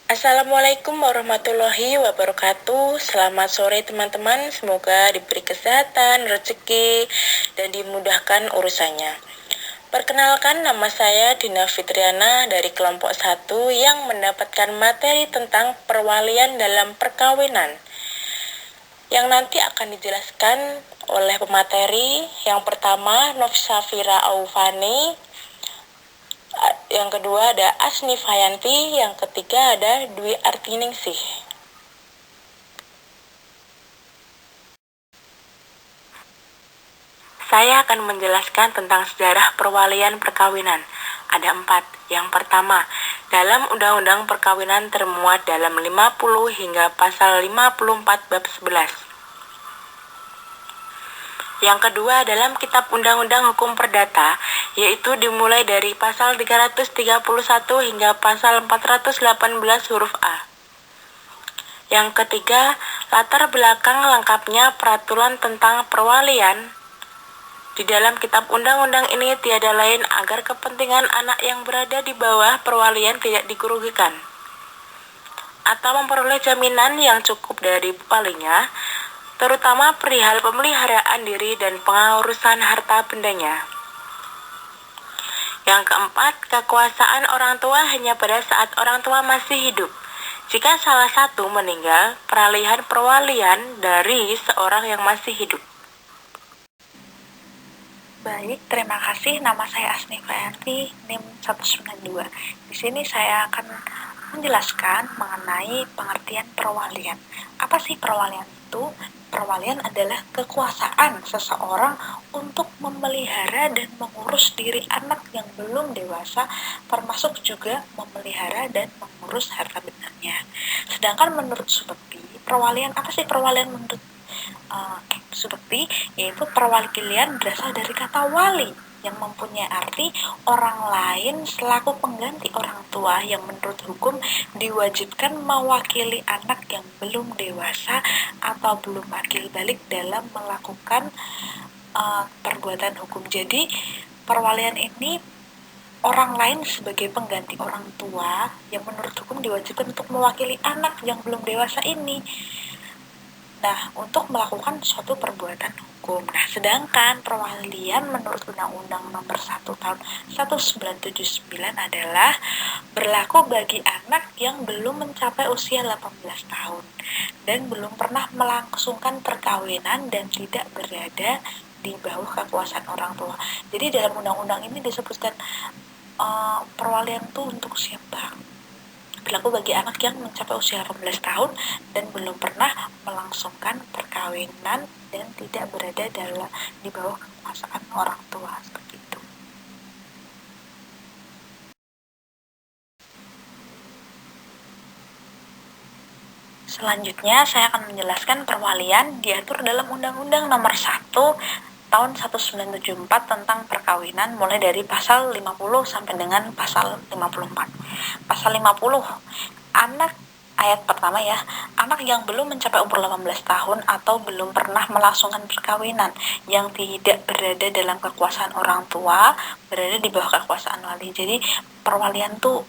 Assalamualaikum warahmatullahi wabarakatuh. Selamat sore teman-teman. Semoga diberi kesehatan, rezeki, dan dimudahkan urusannya. Perkenalkan, nama saya Dina Fitriana dari kelompok 1 yang mendapatkan materi tentang perwalian dalam perkawinan, yang nanti akan dijelaskan oleh pemateri. Yang pertama, Nofsafira Aufani. Yang kedua ada Asni Fayanti. Yang ketiga ada Dwi Artiningsih. Saya akan menjelaskan tentang sejarah perwalian perkawinan. Ada 4. Yang pertama, dalam Undang-Undang Perkawinan termuat dalam 50 hingga pasal 54 bab 11. Yang kedua, dalam Kitab Undang-Undang Hukum Perdata, yaitu dimulai dari pasal 331 hingga pasal 418 huruf A. Yang ketiga, latar belakang lengkapnya peraturan tentang perwalian. Di dalam Kitab Undang-Undang ini tiada lain agar kepentingan anak yang berada di bawah perwalian tidak dikerugikan, atau memperoleh jaminan yang cukup dari walinya, terutama perihal pemeliharaan diri dan pengurusan harta bendanya. Yang keempat, kekuasaan orang tua hanya pada saat orang tua masih hidup. Jika salah satu meninggal, peralihan perwalian dari seorang yang masih hidup. Baik, terima kasih. Nama saya Asni Fayanti, NIM 192. Di sini saya akan menjelaskan mengenai pengertian perwalian. Apa sih perwalian itu? Perwalian adalah kekuasaan seseorang untuk memelihara dan mengurus diri anak yang belum dewasa, termasuk juga memelihara dan mengurus harta bendanya. Sedangkan menurut Subekti, perwalian apa sih perwalian menurut Subekti? Yaitu perwalian berasal dari kata wali yang mempunyai arti orang lain selaku pengganti orang tua yang menurut hukum diwajibkan mewakili anak yang belum dewasa atau belum akil balik dalam melakukan perbuatan hukum. Jadi perwalian ini orang lain sebagai pengganti orang tua yang menurut hukum diwajibkan untuk mewakili anak yang belum dewasa ini. Nah, untuk melakukan suatu perbuatan hukum. Nah, sedangkan perwalian menurut Undang-Undang Nomor 1 Tahun 1979 adalah berlaku bagi anak yang belum mencapai usia 18 tahun dan belum pernah melangsungkan perkawinan dan tidak berada di bawah kekuasaan orang tua. Jadi dalam undang-undang ini disebutkan perwalian itu untuk siapa? Berlaku bagi anak yang mencapai usia 18 tahun dan belum pernah melangsungkan perkawinan dan tidak berada di bawah kekuasaan orang tua, seperti itu. Selanjutnya saya akan menjelaskan perwalian diatur dalam Undang-Undang Nomor 1 Tahun 1974 tentang perkawinan, mulai dari pasal 50 sampai dengan pasal 54. Pasal 50, anak ayat pertama ya, anak yang belum mencapai umur 18 tahun atau belum pernah melangsungkan perkawinan yang tidak berada dalam kekuasaan orang tua, berada di bawah kekuasaan wali. Jadi perwalian tuh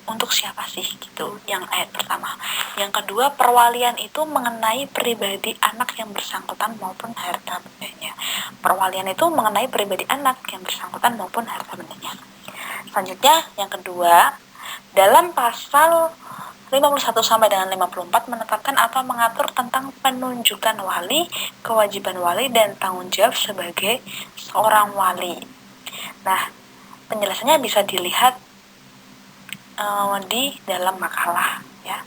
untuk siapa sih gitu, yang ayat pertama. Yang kedua, perwalian itu mengenai pribadi anak yang bersangkutan maupun harta bendanya. Perwalian itu mengenai pribadi anak yang bersangkutan maupun harta bendanya. Selanjutnya, yang kedua, dalam pasal 51 sampai dengan 54 menetapkan atau mengatur tentang penunjukan wali, kewajiban wali, dan tanggung jawab sebagai seorang wali. Nah, penjelasannya bisa dilihat di dalam makalah ya.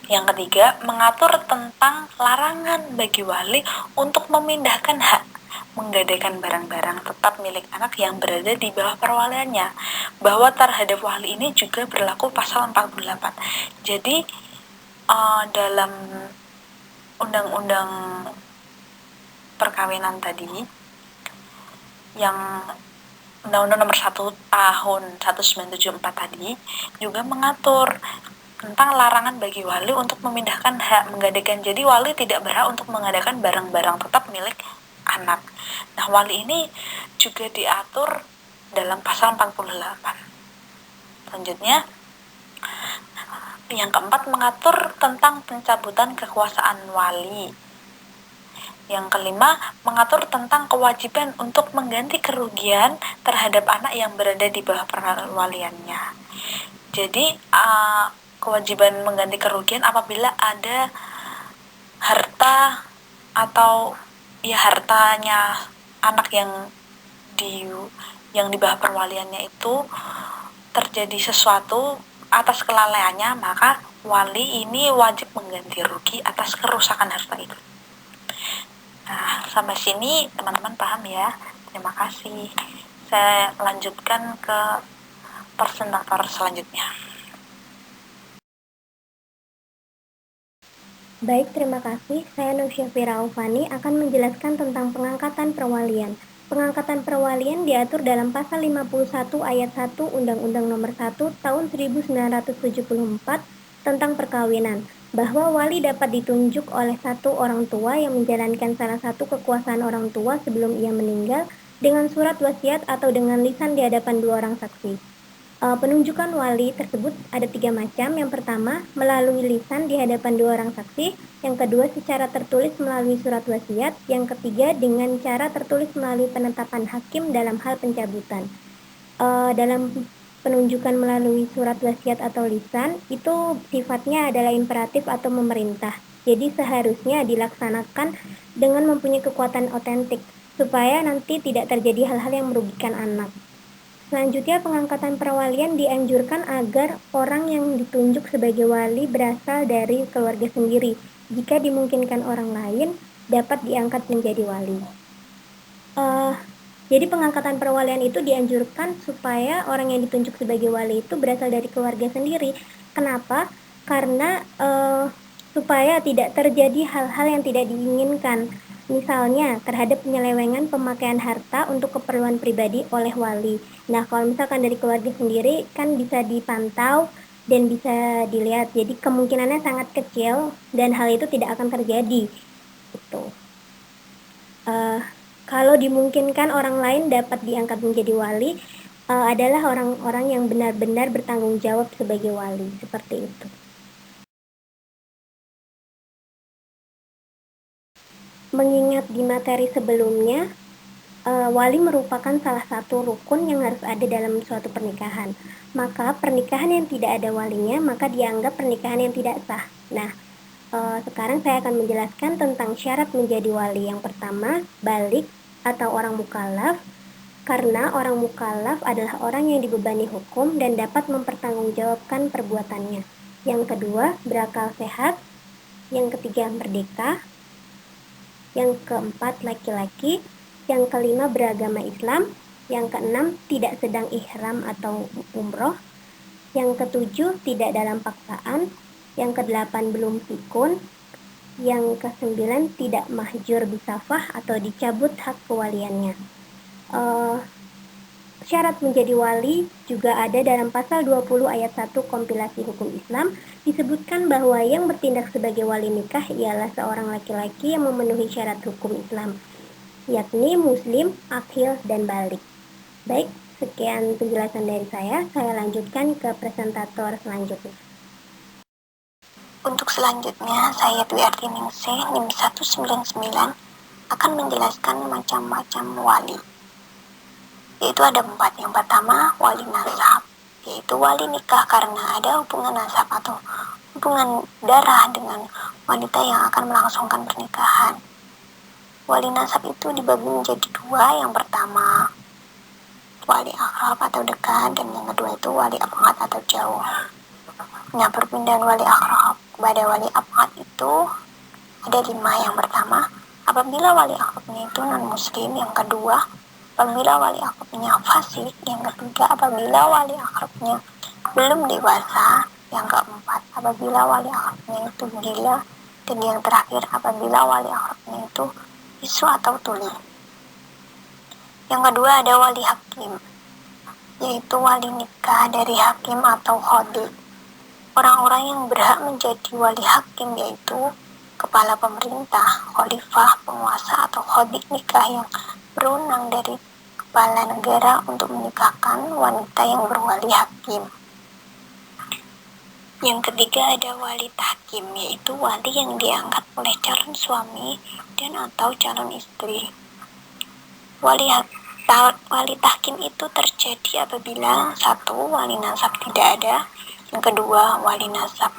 Yang ketiga, mengatur tentang larangan bagi wali untuk memindahkan hak menggadaikan barang-barang tetap milik anak yang berada di bawah perwaliannya, bahwa terhadap wali ini juga berlaku pasal 48. Jadi dalam undang-undang perkawinan tadi yang Undang-Undang Nomor 1 Tahun 1974 tadi juga mengatur tentang larangan bagi wali untuk memindahkan hak menggadaikan. Jadi wali tidak berhak untuk menggadaikan barang-barang tetap milik anak. Nah, wali ini juga diatur dalam pasal 48. Selanjutnya, Yang keempat, mengatur tentang pencabutan kekuasaan wali. Yang kelima, mengatur tentang kewajiban untuk mengganti kerugian terhadap anak yang berada di bawah perwaliannya. Jadi, kewajiban mengganti kerugian apabila ada harta atau ya hartanya anak yang di bawah perwaliannya itu terjadi sesuatu atas kelalaiannya, maka wali ini wajib mengganti rugi atas kerusakan harta itu. Nah, sampai sini teman-teman paham ya? Terima kasih. Saya lanjutkan ke presentator selanjutnya. Baik, terima kasih. Saya Nur Syafira Aufani akan menjelaskan tentang pengangkatan perwalian. Pengangkatan perwalian diatur dalam pasal 51 ayat 1 Undang-Undang Nomor 1 Tahun 1974 tentang perkawinan, bahwa wali dapat ditunjuk oleh satu orang tua yang menjalankan salah satu kekuasaan orang tua sebelum ia meninggal dengan surat wasiat atau dengan lisan di hadapan dua orang saksi. Penunjukan wali tersebut ada 3 macam. Yang pertama, melalui lisan di hadapan dua orang saksi. Yang kedua, secara tertulis melalui surat wasiat. Yang ketiga, dengan cara tertulis melalui penetapan hakim dalam hal pencabutan. Dalam penunjukan melalui surat wasiat atau lisan, itu sifatnya adalah imperatif atau memerintah. Jadi seharusnya dilaksanakan dengan mempunyai kekuatan otentik, supaya nanti tidak terjadi hal-hal yang merugikan anak. Selanjutnya, pengangkatan perwalian dianjurkan agar orang yang ditunjuk sebagai wali berasal dari keluarga sendiri. Jika dimungkinkan orang lain, dapat diangkat menjadi wali. Jadi pengangkatan perwalian itu dianjurkan supaya orang yang ditunjuk sebagai wali itu berasal dari keluarga sendiri. Kenapa? Karena supaya tidak terjadi hal-hal yang tidak diinginkan. Misalnya terhadap penyelewengan pemakaian harta untuk keperluan pribadi oleh wali. Nah, kalau misalkan dari keluarga sendiri kan bisa dipantau dan bisa dilihat. Jadi kemungkinannya sangat kecil dan hal itu tidak akan terjadi. Gitu. Kalau dimungkinkan orang lain dapat diangkat menjadi wali, adalah orang-orang yang benar-benar bertanggung jawab sebagai wali, seperti itu. Mengingat di materi sebelumnya, wali merupakan salah satu rukun yang harus ada dalam suatu pernikahan. Maka pernikahan yang tidak ada walinya, maka dianggap pernikahan yang tidak sah. Nah, sekarang saya akan menjelaskan tentang syarat menjadi wali. Yang pertama, balik atau orang mukallaf, karena orang mukallaf adalah orang yang dibebani hukum dan dapat mempertanggungjawabkan perbuatannya. Yang kedua, berakal sehat. Yang ketiga, merdeka. Yang keempat, laki-laki. Yang kelima, beragama Islam. Yang keenam, tidak sedang ihram atau umroh. Yang ketujuh, tidak dalam paksaan. Yang kedelapan, belum pikun. Yang kesembilan, tidak mahjur bisafah atau dicabut hak kewaliannya. Syarat menjadi wali juga ada dalam pasal 20 ayat 1 kompilasi hukum Islam. Disebutkan bahwa yang bertindak sebagai wali nikah ialah seorang laki-laki yang memenuhi syarat hukum Islam, yakni muslim, akil, dan balik. Baik, sekian penjelasan dari saya. Saya lanjutkan ke presentator selanjutnya. Untuk selanjutnya, saya Dwi Arti Ningsih, NIM 199, akan menjelaskan macam-macam wali. Yaitu ada 4. Yang pertama, wali nasab, yaitu wali nikah karena ada hubungan nasab atau hubungan darah dengan wanita yang akan melangsungkan pernikahan. Wali nasab itu dibagi menjadi 2. Yang pertama, wali akrab atau dekat, dan yang kedua itu wali abad atau jauh. Nah, perpindahan wali akrab kepada wali abad itu ada 5. Yang pertama, apabila wali akrabnya itu non-muslim. Yang kedua, apabila wali akrabnya fasik. Yang ketiga, apabila wali akrabnya belum dewasa. Yang keempat, apabila wali akrabnya itu gila. Dan yang terakhir, apabila wali akrabnya itu bisu atau tuli. Yang kedua ada wali hakim, yaitu wali nikah dari hakim atau khodi. Orang-orang yang berhak menjadi wali hakim yaitu kepala pemerintah, khalifah, penguasa, atau khodi nikah yang berwenang dari kepala negara untuk menikahkan wanita yang berwali hakim. Yang ketiga ada wali tahkim, yaitu wali yang diangkat oleh calon suami dan atau calon istri. Wali tahkim itu terjadi apabila satu, wali nasab tidak ada, yang kedua, wali nasab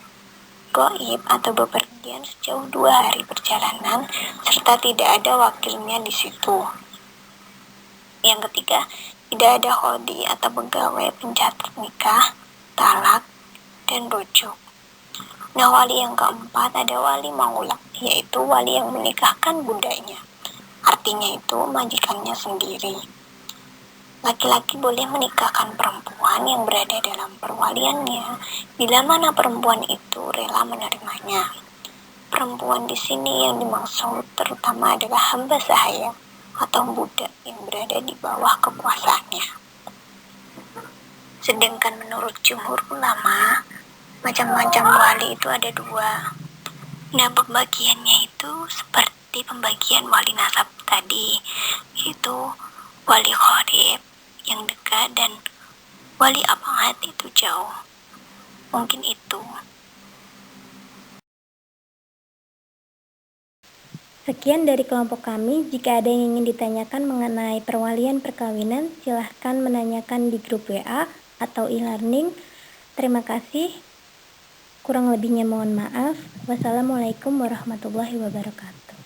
gaib atau bepergian sejauh 2 hari perjalanan, serta tidak ada wakilnya di situ. Yang ketiga, tidak ada qadhi atau pegawai pencatat nikah, talak, dan rujuk. Nah, wali yang keempat ada wali maulak, yaitu wali yang menikahkan bundanya. Artinya itu majikannya sendiri. Laki-laki boleh menikahkan perempuan yang berada dalam perwaliannya bila mana perempuan itu rela menerimanya. Perempuan di sini yang dimaksud terutama adalah hamba sahaya atau budak yang berada di bawah kekuasaannya. Sedangkan menurut jumhur ulama, macam-macam wali itu ada 2. Nah, pembagiannya itu seperti pembagian wali nasab tadi, yaitu wali qarib yang dekat dan wali abad itu jauh. Mungkin itu. Sekian dari kelompok kami. Jika ada yang ingin ditanyakan mengenai perwalian perkawinan, silahkan menanyakan di grup WA atau e-learning. Terima kasih. Kurang lebihnya mohon maaf. Wassalamualaikum warahmatullahi wabarakatuh.